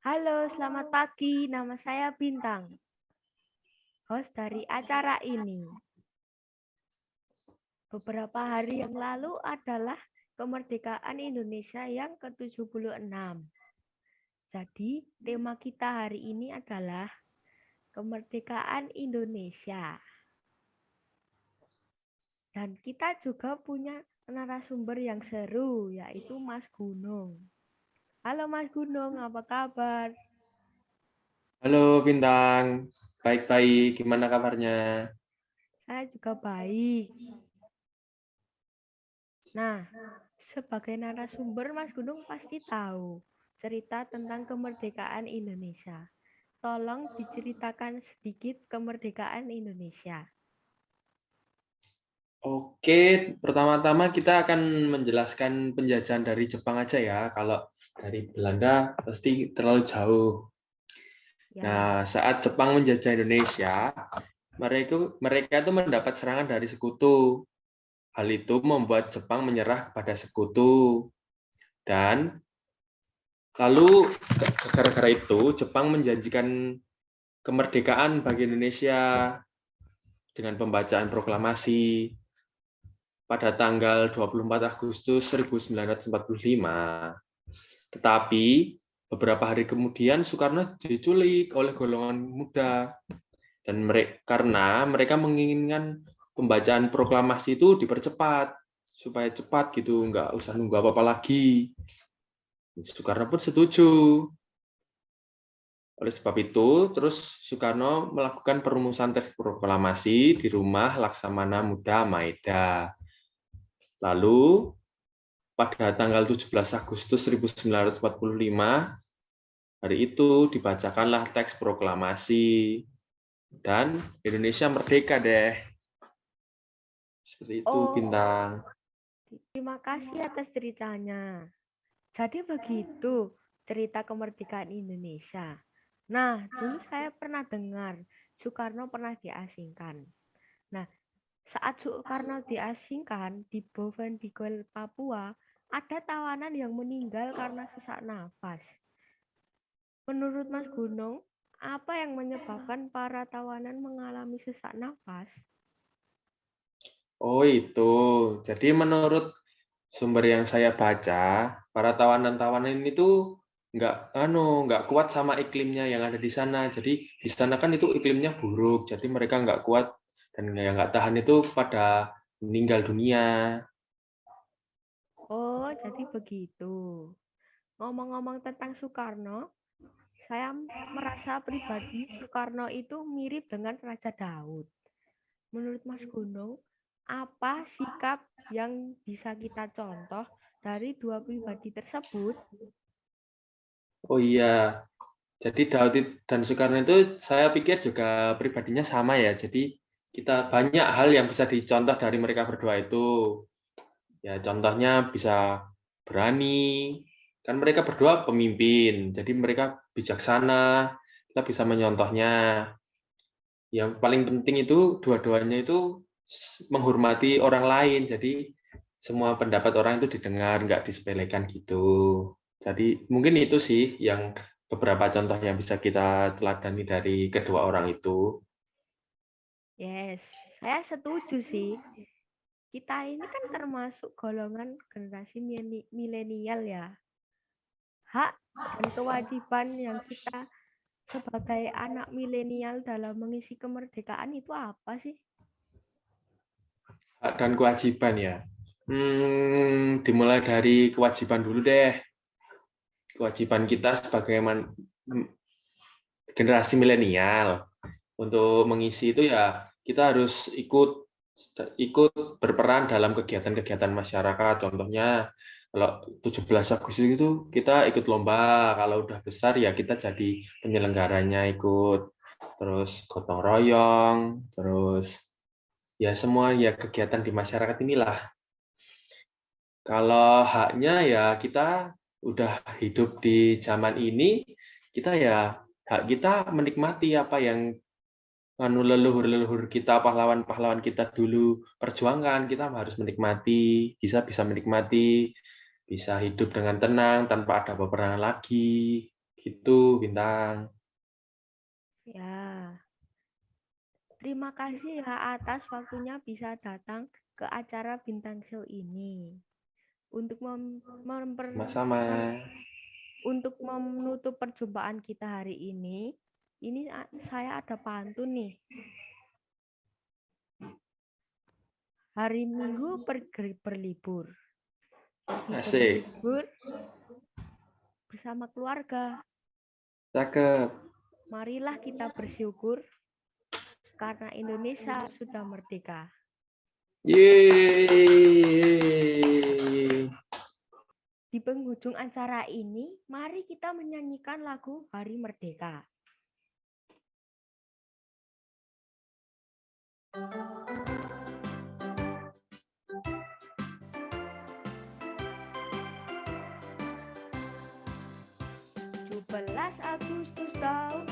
Halo, selamat pagi. Nama saya Bintang, host dari acara ini. Beberapa hari yang lalu adalah kemerdekaan Indonesia yang ke-76. Jadi, tema kita hari ini adalah kemerdekaan Indonesia. Dan kita juga punya narasumber yang seru, yaitu Mas Gunung. Halo Mas Gunung, apa kabar? Halo Bintang, baik-baik. Gimana kabarnya? Saya juga baik. Nah, sebagai narasumber, Mas Gunung pasti tahu cerita tentang kemerdekaan Indonesia. Tolong diceritakan sedikit kemerdekaan Indonesia. Oke, pertama-tama kita akan menjelaskan penjajahan dari Jepang aja ya. Kalau dari Belanda pasti terlalu jauh. Ya, Nah, saat Jepang menjajah Indonesia, mereka itu mendapat serangan dari sekutu. Hal itu membuat Jepang menyerah kepada sekutu. Dan lalu gara-gara itu Jepang menjanjikan kemerdekaan bagi Indonesia dengan pembacaan proklamasi pada tanggal 24 Agustus 1945. Tetapi beberapa hari kemudian Soekarno diculik oleh golongan muda dan karena mereka menginginkan pembacaan proklamasi itu dipercepat supaya cepat gitu, nggak usah nunggu apa-apa lagi. Soekarno pun setuju. Oleh sebab itu, terus Soekarno melakukan perumusan teks proklamasi di rumah Laksamana Muda Maeda. Lalu pada tanggal 17 Agustus 1945, hari itu dibacakanlah teks proklamasi dan Indonesia merdeka deh. Seperti itu, oh, Bintang. terima kasih atas ceritanya. Jadi begitu cerita kemerdekaan Indonesia. Nah, dulu saya pernah dengar Soekarno pernah diasingkan. Nah, saat Soekarno diasingkan di Bovendigul, Papua, ada tawanan yang meninggal karena sesak nafas. Menurut Mas Gunung, apa yang menyebabkan para tawanan mengalami sesak nafas? Oh itu, jadi menurut sumber yang saya baca, para tawanan-tawanan ini tuh nggak kuat sama iklimnya yang ada di sana. Jadi di sana kan itu iklimnya buruk, jadi mereka nggak kuat dan yang nggak tahan itu pada meninggal dunia. Oh, jadi begitu. Ngomong-ngomong tentang Soekarno, saya merasa pribadi Soekarno itu mirip dengan Raja Daud. Menurut Mas Gunung, apa sikap yang bisa kita contoh dari dua pribadi tersebut? Oh iya, jadi Daud dan Soekarno itu saya pikir juga pribadinya sama ya. Jadi kita banyak hal yang bisa dicontoh dari mereka berdua itu. Ya contohnya bisa berani, kan mereka berdua pemimpin, jadi mereka bijaksana, kita bisa menyontohnya. Yang paling penting itu dua-duanya itu menghormati orang lain, jadi semua pendapat orang itu didengar, nggak disepelekan gitu. Jadi mungkin itu sih yang beberapa contoh yang bisa kita teladani dari kedua orang itu. Yes, saya setuju sih. Kita ini kan termasuk golongan generasi milenial ya. Hak dan kewajiban yang kita sebagai anak milenial dalam mengisi kemerdekaan itu apa sih? Hak dan kewajiban ya. Dimulai dari kewajiban dulu deh. Kewajiban kita sebagai generasi milenial untuk mengisi itu ya kita harus ikut berperan dalam kegiatan-kegiatan masyarakat. Contohnya kalau 17 Agustus itu kita ikut lomba, kalau udah besar ya kita jadi penyelenggaranya ikut, terus gotong royong, terus ya semua ya kegiatan di masyarakat inilah. Kalau haknya ya kita udah hidup di zaman ini, kita ya hak kita menikmati apa yang leluhur-leluhur kita, pahlawan-pahlawan kita dulu perjuangkan, kita harus menikmati, bisa menikmati, bisa hidup dengan tenang tanpa ada peperangan lagi. Gitu, Bintang. Ya, terima kasih ya atas waktunya bisa datang ke acara Bintang Show ini. Untuk Sama-sama. untuk menutup perjumpaan kita hari ini saya ada pantun nih. Hari Minggu pergi berlibur. Pergi Asik. berlibur bersama keluarga. Cakep. Marilah kita bersyukur karena Indonesia sudah merdeka. Yeay. Di penghujung acara ini, mari kita menyanyikan lagu Hari Merdeka. Belas Agustus tahun